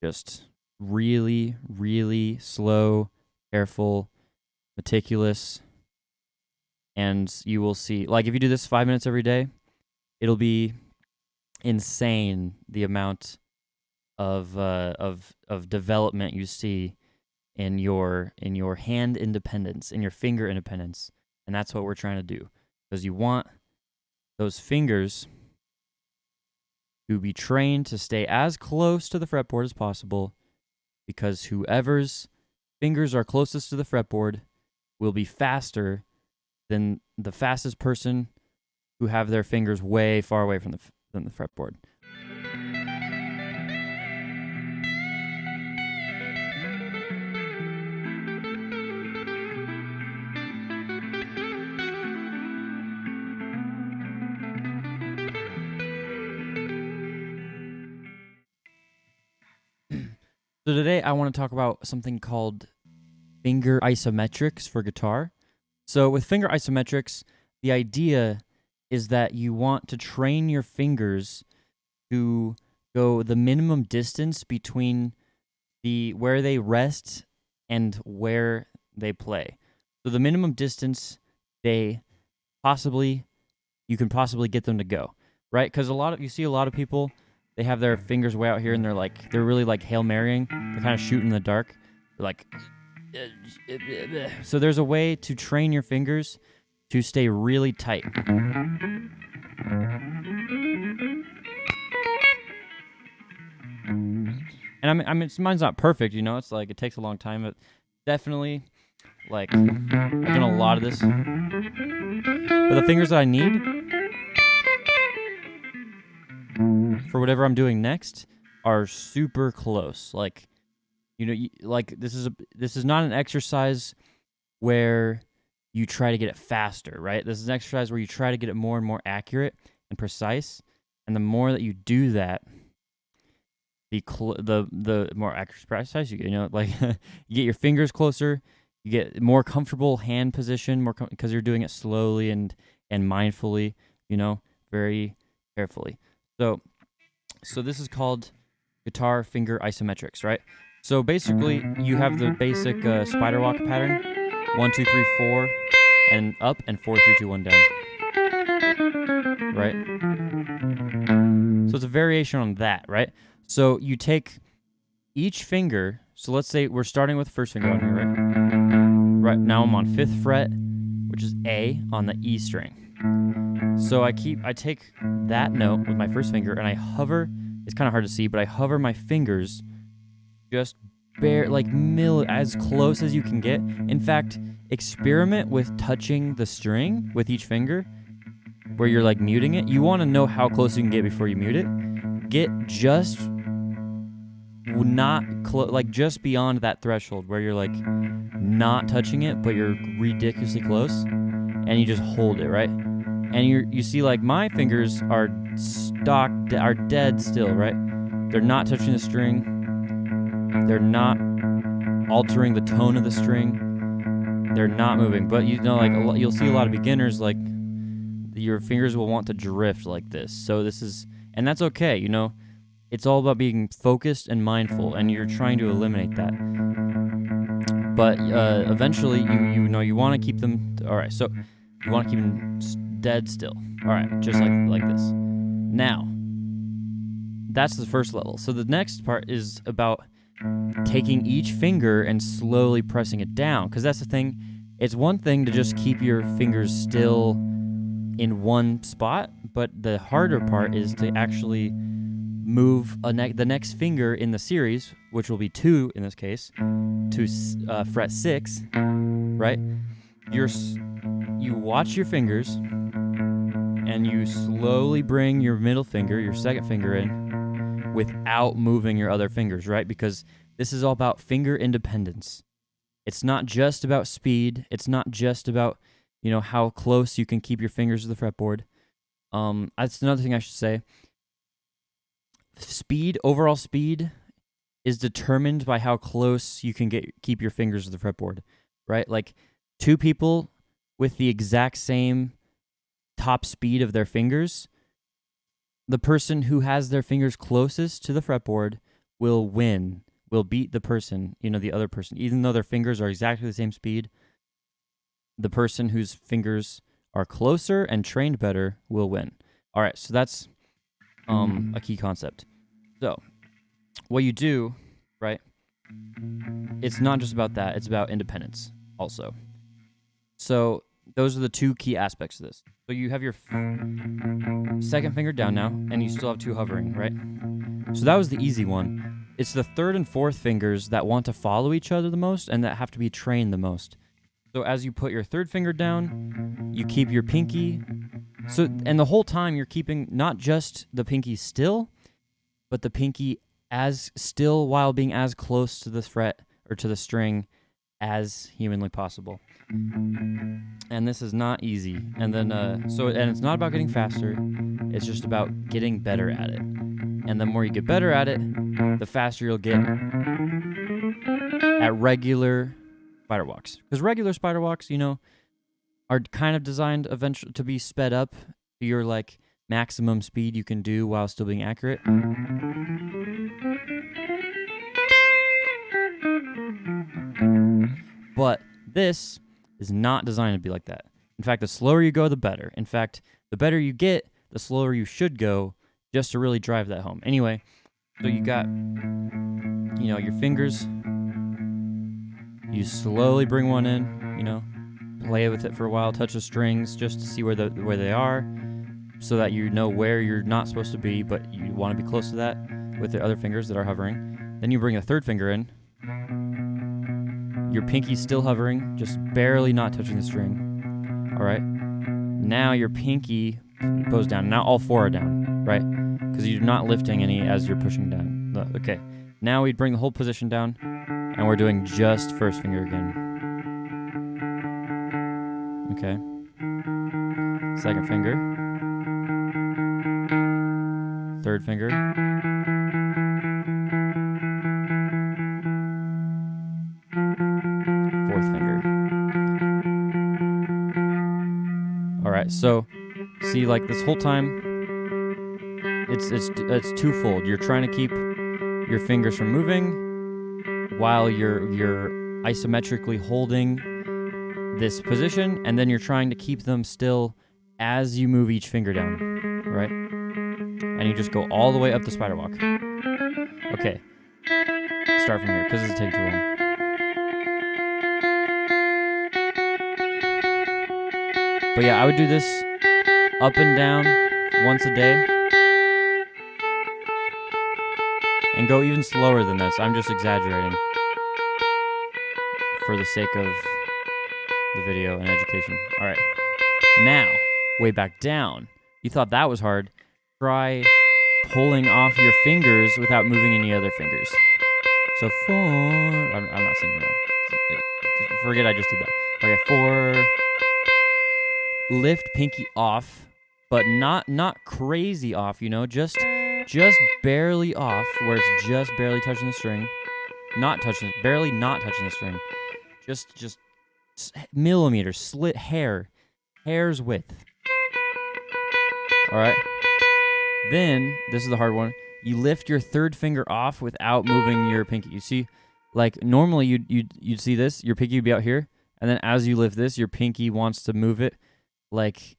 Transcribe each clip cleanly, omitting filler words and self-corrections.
Just really, really slow, careful, meticulous, and you will see, like, if you do this 5 minutes every day, it'll be insane the amount of development you see in your hand independence, in your finger independence, and that's what we're trying to do, because you want those fingers to be trained to stay as close to the fretboard as possible, because whoever's fingers are closest to the fretboard will be faster than the fastest person who have their fingers way far away from the fretboard. So today I want to talk about something called Finger Isometrics for guitar. So with Finger Isometrics, the idea is that you want to train your fingers to go the minimum distance between where they rest and where they play. So the minimum distance you can possibly get them to go, right? Because you see a lot of people, they have their fingers way out here, and they're really like Hail Marying. They're kind of shooting in the dark. They're like, so there's a way to train your fingers to stay really tight. And I mean, mine's not perfect, it's like it takes a long time, but definitely, like, I've done a lot of this. But the fingers that I need for whatever I'm doing next are super close. Like, this is not an exercise where you try to get it faster, right? This is an exercise where you try to get it more and more accurate and precise. And the more that you do that, the more accurate, precise you get. Like you get your fingers closer, you get more comfortable hand position, because you're doing it slowly and mindfully, very carefully. So this is called guitar finger isometrics, right? So basically, you have the basic spider walk pattern: 1, 2, 3, 4, and up, and 4, 3, 2, 1 down. Right? So it's a variation on that, right? So you take each finger. So let's say we're starting with the first finger on here, right? Right now I'm on 5th fret, which is A on the E string. So I take that note with my first finger and I hover. It's kind of hard to see, but I hover my fingers just as close as you can get. In fact, experiment with touching the string with each finger, where you're like muting it. You want to know how close you can get before you mute it. Get just just beyond that threshold where you're like not touching it, but you're ridiculously close, and you just hold it, right? And you see, like, my fingers are dead still, right? They're not touching the string. They're not altering the tone of the string. They're not moving. But you'll see a lot of beginners, like, your fingers will want to drift like this. So and that's okay, It's all about being focused and mindful, and you're trying to eliminate that. But eventually, you want to keep them. All right, so you want to keep them dead still. All right, just like this. Now, that's the first level. So the next part is about taking each finger and slowly pressing it down, because that's the thing. It's one thing to just keep your fingers still in one spot, but the harder part is to actually move the next finger in the series, which will be 2 in this case, to fret 6, right? You watch your fingers, and you slowly bring your middle finger, your second finger, in without moving your other fingers, right? Because this is all about finger independence. It's not just about speed. It's not just about, how close you can keep your fingers to the fretboard. That's another thing I should say. Overall speed is determined by how close you can keep your fingers to the fretboard, right? Like, 2 people with the exact same top speed of their fingers, the person who has their fingers closest to the fretboard will win, will beat the person, the other person. Even though their fingers are exactly the same speed, the person whose fingers are closer and trained better will win. All right, so that's a key concept. So what you do, right, it's not just about that. It's about independence also. So those are the two key aspects of this. So you have your second finger down now, and you still have two hovering, right? So that was the easy one. It's the third and fourth fingers that want to follow each other the most and that have to be trained the most. So as you put your third finger down, you keep your pinky. And the whole time you're keeping not just the pinky still, but the pinky as still while being as close to the fret or to the string as humanly possible. And this is not easy. And then, and it's not about getting faster. It's just about getting better at it. And the more you get better at it, the faster you'll get at regular spider walks. Because regular spider walks, are kind of designed eventually to be sped up to your like maximum speed you can do while still being accurate. But this is not designed to be like that. In fact, the slower you go, the better. In fact, the better you get, the slower you should go, just to really drive that home. Anyway, so you got, your fingers. You slowly bring one in, play with it for a while, touch the strings just to see where they are, so that you know where you're not supposed to be, but you want to be close to that with the other fingers that are hovering. Then you bring a third finger in. Your pinky's still hovering, just barely not touching the string. All right. Now your pinky goes down. Now all four are down, right? Because you're not lifting any as you're pushing down. Okay. Now we bring the whole position down, and we're doing just first finger again. Okay. Second finger. Third finger. Fourth finger. All right, so see, like this whole time, it's twofold. You're trying to keep your fingers from moving while you're isometrically holding this position, and then you're trying to keep them still as you move each finger down, right? And you just go all the way up the spider walk. Okay, start from here because this is taking too long. But yeah, I would do this up and down once a day. And go even slower than this. I'm just exaggerating for the sake of the video and education. All right. Now, way back down. You thought that was hard. Try pulling off your fingers without moving any other fingers. So 4. I'm not singing that. Forget I just did that. Okay, 4. Lift pinky off, but not crazy off, just barely off, where it's just barely touching the string. Barely not touching the string. Just millimeters, slit hair's width. All right. Then, this is the hard one. You lift your third finger off without moving your pinky. You see, like normally you'd see this, your pinky would be out here, and then as you lift this, your pinky wants to move it, like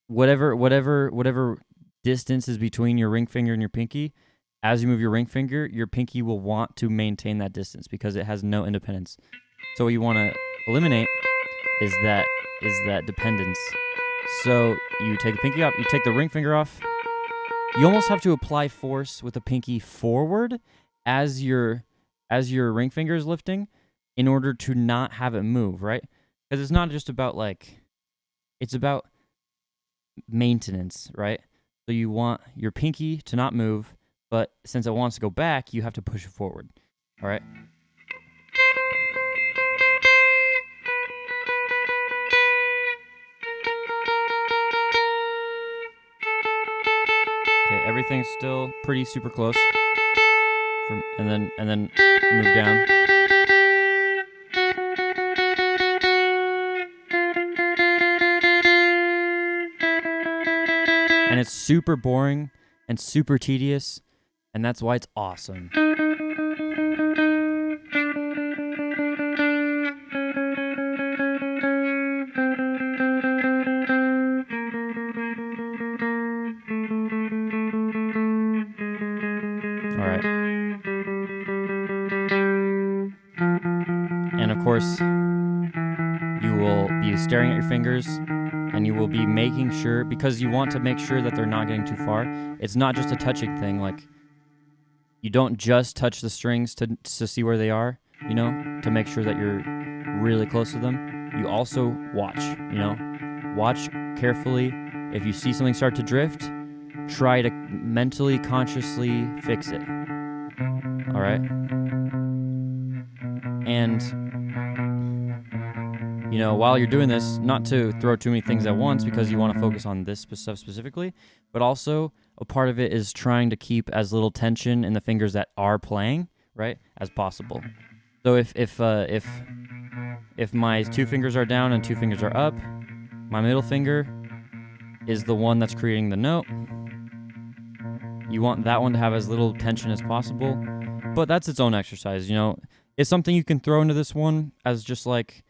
whatever distance is between your ring finger and your pinky. As you move your ring finger, your pinky will want to maintain that distance because it has no independence. So what you want to eliminate is that dependence. So you take the pinky off, you take the ring finger off. You almost have to apply force with the pinky forward as your ring finger is lifting in order to not have it move, right? Because it's not just about it's about maintenance, right? So you want your pinky to not move, but since it wants to go back, you have to push it forward, all right? Okay, everything's still pretty super close. And then move down. And it's super boring and super tedious, And that's why it's awesome. All right. And of course, you will be staring at your fingers and you will be making sure, because you want to make sure that they're not getting too far. It's not just a touching thing. Like, you don't just touch the strings to see where they are, you know, to make sure that you're really close to them. You also watch, you know, watch carefully. If you see something start to drift, try to mentally, consciously fix it. All right? And, you know, while you're doing this, not to throw too many things at once because you want to focus on this stuff specifically, but also a part of it is trying to keep as little tension in the fingers that are playing, right, as possible. So if my 2 fingers are down and 2 fingers are up, my middle finger is the one that's creating the note. You want that one to have as little tension as possible, but that's its own exercise, you know. It's something you can throw into this one as just like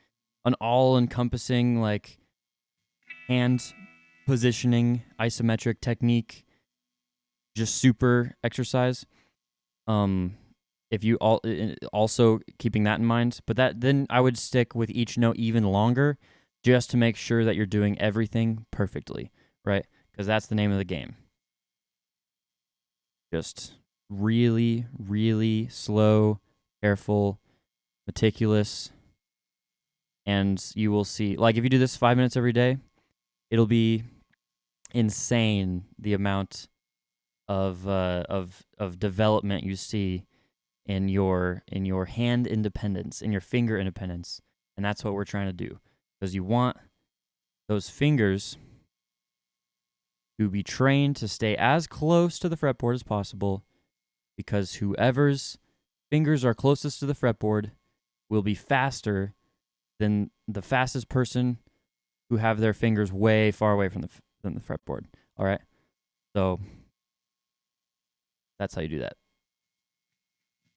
an all-encompassing, like, hand positioning isometric technique, just super exercise. If you also keeping that in mind, but then I would stick with each note even longer, just to make sure that you're doing everything perfectly, right? Because that's the name of the game. Just really, really slow, careful, meticulous, and you will see, like, if you do this 5 minutes every day, it'll be insane the amount of development you see in your hand independence, in your finger independence. And that's what we're trying to do, because you want those fingers to be trained to stay as close to the fretboard as possible, because whoever's fingers are closest to the fretboard will be faster than the fastest person who have their fingers way far away from the fretboard. All right, so that's how you do that.